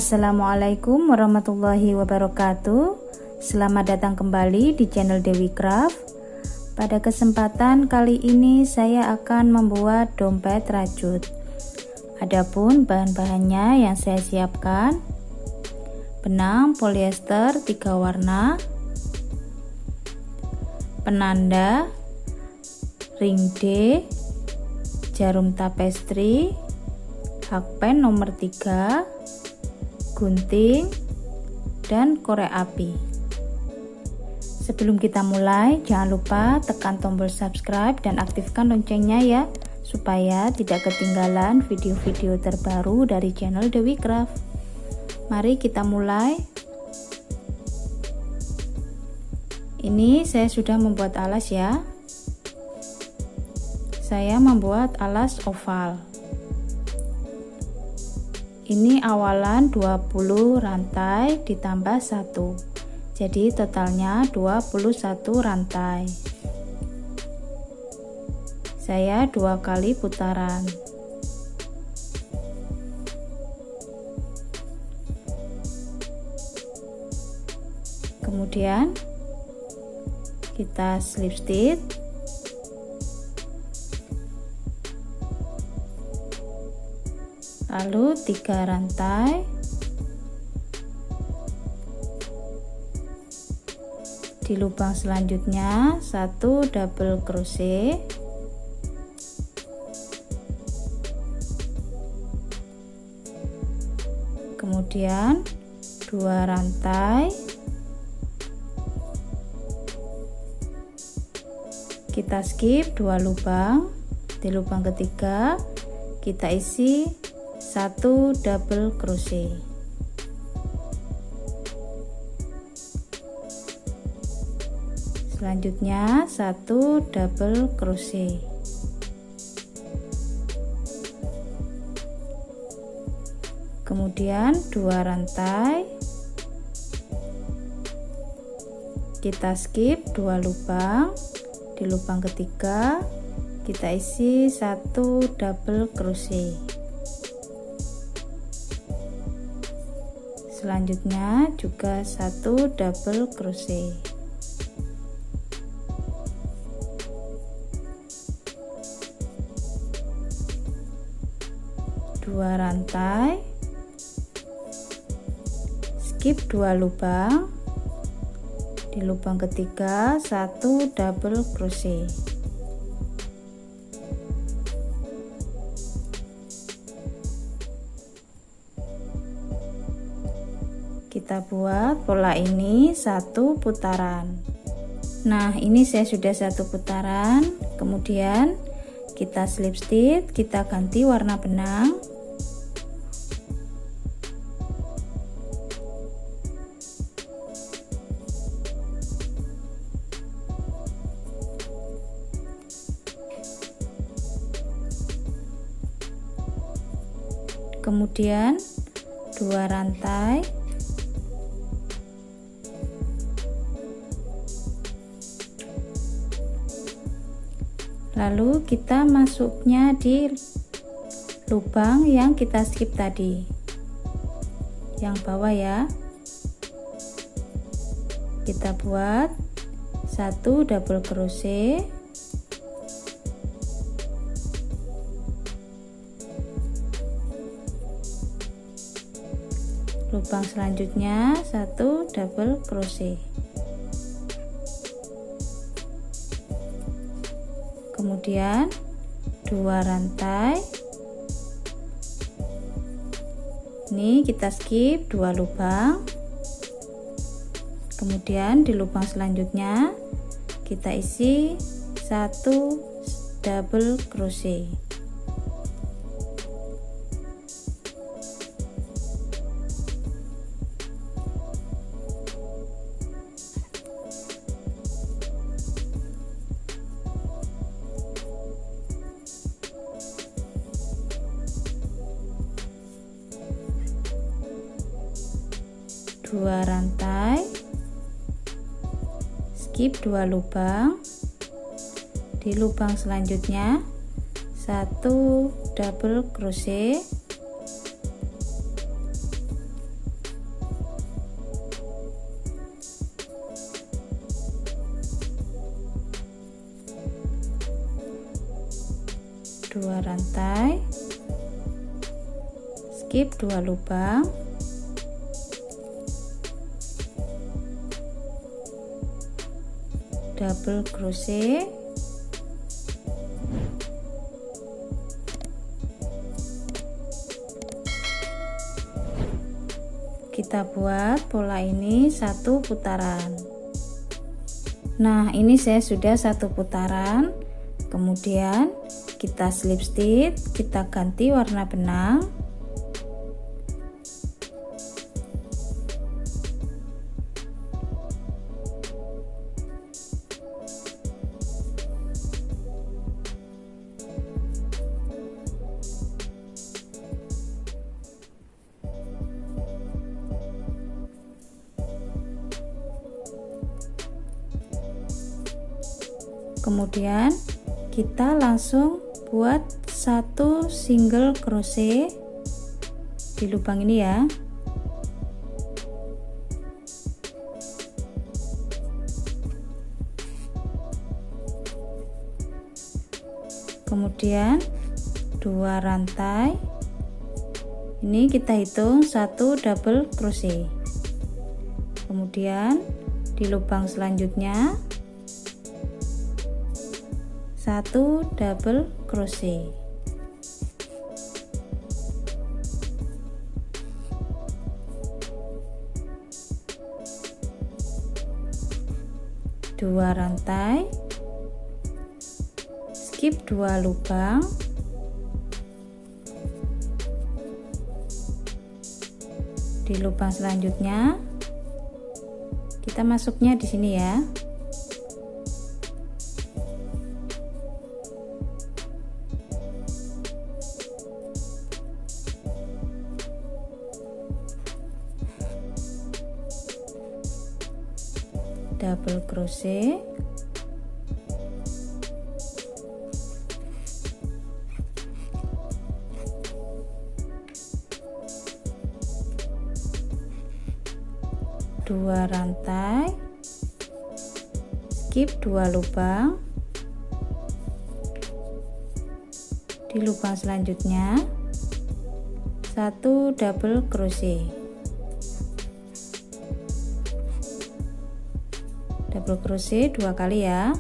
Assalamualaikum warahmatullahi wabarakatuh. Selamat datang kembali di channel Dewi Craft. Pada kesempatan kali ini saya akan membuat dompet rajut. Adapun bahan-bahannya yang saya siapkan: benang polyester 3 warna, penanda, ring D, jarum tapestri, hakpen nomor 3, gunting, dan korek api. Sebelum kita mulai, jangan lupa tekan tombol subscribe dan aktifkan loncengnya ya, supaya tidak ketinggalan video-video terbaru dari channel Dewi Craft. Mari kita mulai. Ini saya sudah membuat alas ya. Saya membuat alas oval. Ini awalan 20 rantai ditambah 1, jadi totalnya 21 rantai. Saya 2 kali putaran. Kemudian kita slip stitch. Lalu 3 rantai, di lubang selanjutnya 1 double crochet, kemudian 2 rantai, kita skip 2 lubang, di lubang ketiga kita isi 1 double crochet. Selanjutnya 1 double crochet. Kemudian 2 rantai, kita skip 2 lubang, di lubang ketiga kita isi 1 double crochet. Selanjutnya juga 1 double crochet. Dua rantai, skip 2 lubang, di lubang ketiga 1 double crochet. Kita buat pola ini 1 putaran. Nah, ini saya sudah 1 putaran. Kemudian kita slip stitch, kita ganti warna benang. Kemudian 2 rantai, lalu kita masuknya di lubang yang kita skip tadi, yang bawah ya. Kita buat 1 double crochet, lubang selanjutnya 1 double crochet. Kemudian 2 rantai, ini kita skip 2 lubang, kemudian di lubang selanjutnya kita isi 1 double crochet. Dua rantai, skip 2 lubang, di lubang selanjutnya 1 double crochet, 2 rantai, skip 2 lubang, double crochet, kita buat pola ini 1 putaran. Nah, ini saya sudah 1 putaran. Kemudian kita slip stitch, kita ganti warna benang. Kemudian kita langsung buat 1 single crochet di lubang ini ya. Kemudian 2 rantai. Ini kita hitung 1 double crochet. Kemudian di lubang selanjutnya 1 double crochet. Dua rantai, skip 2 lubang, di lubang selanjutnya kita masuknya di sini ya. Double crochet, dua rantai, skip 2 lubang, di lubang selanjutnya 1 double crochet. Double crochet 2 kali ya.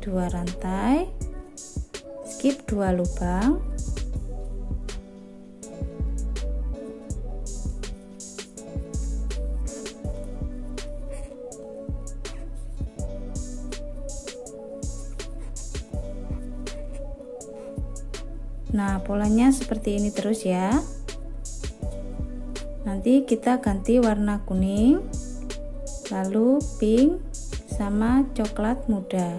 Dua rantai, skip 2 lubang, nah polanya seperti ini terus ya. Nanti kita ganti warna kuning, lalu pink sama coklat muda.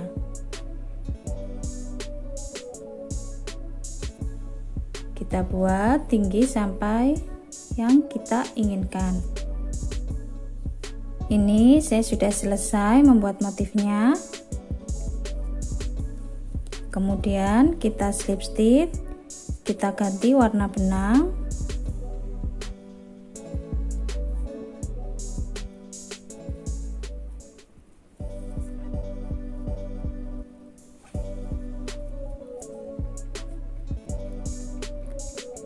Kita buat tinggi sampai yang kita inginkan. Ini saya sudah selesai membuat motifnya. Kemudian kita slip stitch, kita ganti warna benang.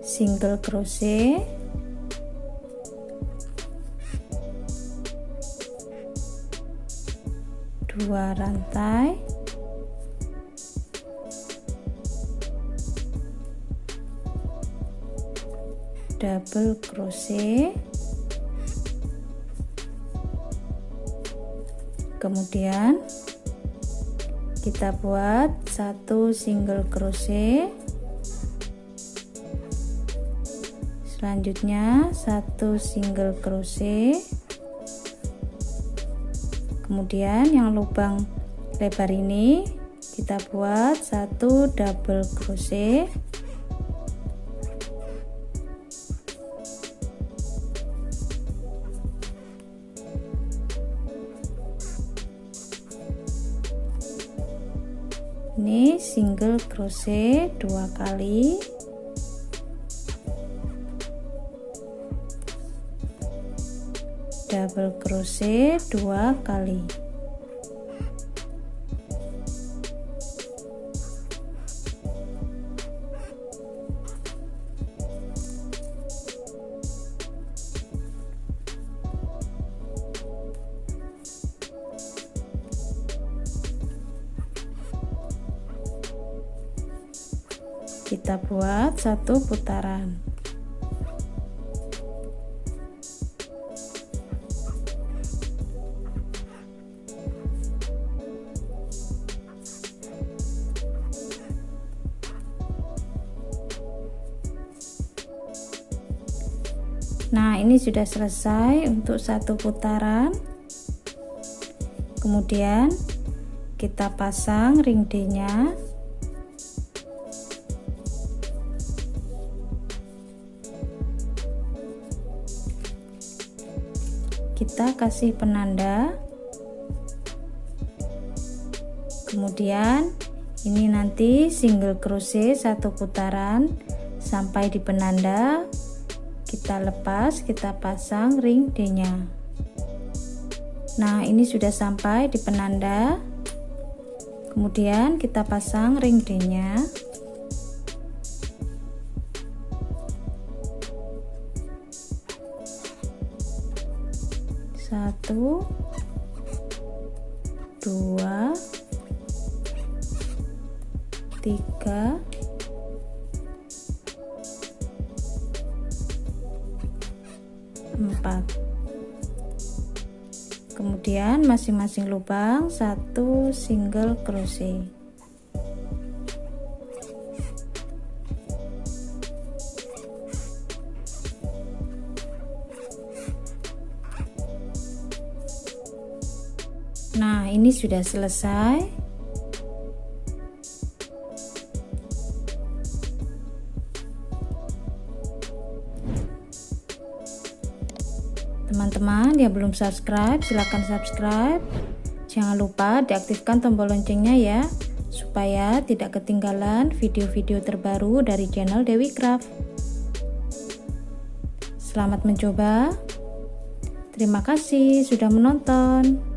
Single crochet, dua rantai, double crochet, kemudian kita buat 1 single crochet, selanjutnya 1 single crochet, kemudian yang lubang lebar ini kita buat 1 double crochet, ini single crochet 2 kali, double crochet 2 kali. Kita buat 1 putaran. Nah, ini sudah selesai untuk 1 putaran. Kemudian kita pasang ring D-nya. Kita kasih penanda. Kemudian ini nanti single crochet 1 putaran sampai di penanda. Kita lepas, kita pasang ring D-nya. Nah, ini sudah sampai di penanda. Kemudian kita pasang ring D-nya. Satu, 2, 3, 4. Kemudian masing-masing lubang 1 single crochet. Nah, ini sudah selesai. Teman-teman yang belum subscribe, silahkan subscribe. Jangan lupa diaktifkan tombol loncengnya ya, supaya tidak ketinggalan video-video terbaru dari channel Dewi Craft. Selamat mencoba. Terima kasih sudah menonton.